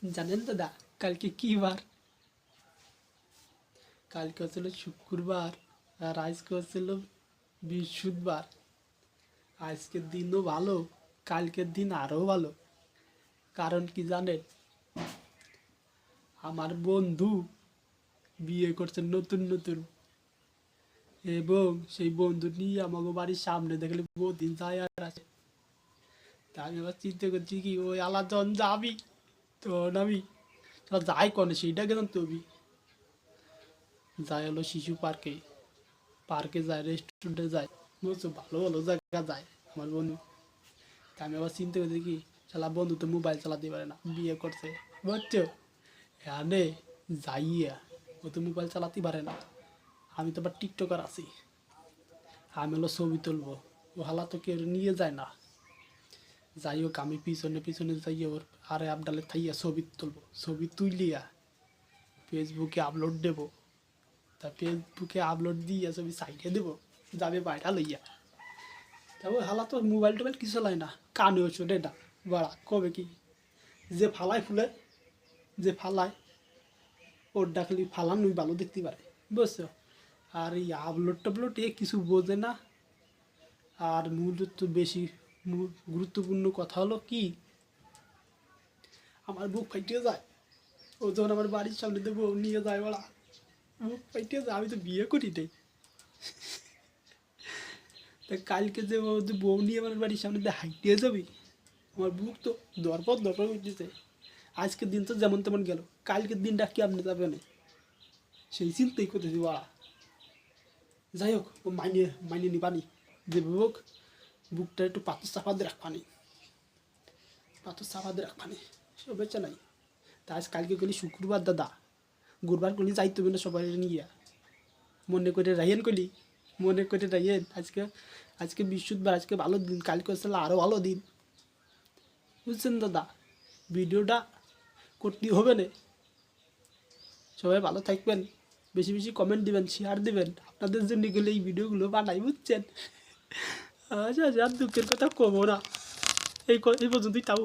জানেন দাদা কালকে কি বার? কালকে হচ্ছিল শুক্রবার আর আজকে হচ্ছিল বৃহস্পতিবার। আজকের দিনও ভালো, কালকের দিন আরও ভালো। কারণ কি জানেন? আমার বন্ধু বিয়ে করছে নতুন নতুন, এবং সেই বন্ধু নিয়ে আমাকে বাড়ির সামনে দেখলে বহুদিন যায় আর আছে। তা আমি আবার চিন্তা করছি কি ওই আলাদন যাবি, তখন আমি যাই কনে সেইটা কেন তুমি যাই হলো শিশু পার্কে, পার্কে যায়, রেস্টুরেন্টে যায়, বুঝছো, ভালো ভালো জায়গা যায় আমার বন্ধু। তা আমি আবার চিন্তা করছি কি শালা বন্ধু তো মোবাইল চালাতে পারে না, বিয়ে করছে, বুঝছো। হ্যাঁ যাইয়া ও তো মোবাইল চালাতে পারে না, আমি তো আবার টিকটকার আছি, আমি হলো ছবি তুলবো, ও হালা তো কেউ নিয়ে যায় না। যাই হোক আমি পিছনে পিছনে যাইয়া ওর আরে আবডালে থাইয়া ছবি তুলবো, ছবি তুলিয়া ফেসবুকে আপলোড দেবো। তা ফেসবুকে আপলোড দিয়ে ছবি সাইডে দেবো, যাবে বাইরা লইয়া। তারপর হালা তো মোবাইল টোবাইল কিছু লাই না, কানেও শোনে না, বাড়া কবে কি যে ফালায় ফুলে, যে ফালায় ওর ডাকলি ফালানোই ভালো দেখতে পারে, বুঝছো। আর এই আপলোড টাপলোড এ কিছু বোঝে না। আর মূলত বেশি গুরুত্বপূর্ণ কথা হলো কি, আমার বুক ফাইটে যায় ও যখন আমার বাড়ির সামনে দিয়ে বউ নিয়ে যায়, বলা বুক ফাইটে যায়, আমি তো বিয়ে করি নাই। তা কালকে যে ও যে বউ নিয়ে আমার বাড়ির সামনে দিয়ে হাইটে যাবি, আমার বুক তো দরপর দরপর উঠতেছে। আজকের দিন তো যেমন তেমন গেল, কালকের দিনটা কেমনে যাবে না সেই চিন্তাই করতেছি বাড়া। যাই হোক ও মাইনে মাইনে নিবানি, যে বুক বুকটা একটু পাথর চাপা দিয়ে রাখবানি, পাথর চাপা দিয়ে রাখবানি, সব বেচা নাই। তা আজ কালকে গেলি শুক্রবার দাদা, গুরবার করলি যাইতে হবে না সবাই নিয়ে, মনে করে রাইয়েন করলি, মনে করে রাইয়েন। আজকে আজকে বৃহস্পতিবার, আজকে ভালো দিন, কালকে আসলে আরও ভালো দিন, বুঝছেন দাদা। ভিডিওটা করতে হবে না, সবাই ভালো থাকবেন, বেশি বেশি কমেন্ট দিবেন, শেয়ার দিবেন, আপনাদের জন্য গেলে এই ভিডিওগুলো বানাই, বুঝছেন। আচ্ছা আচ্ছা, আর দুঃখের কথা কমো না, এই পর্যন্তই তাও।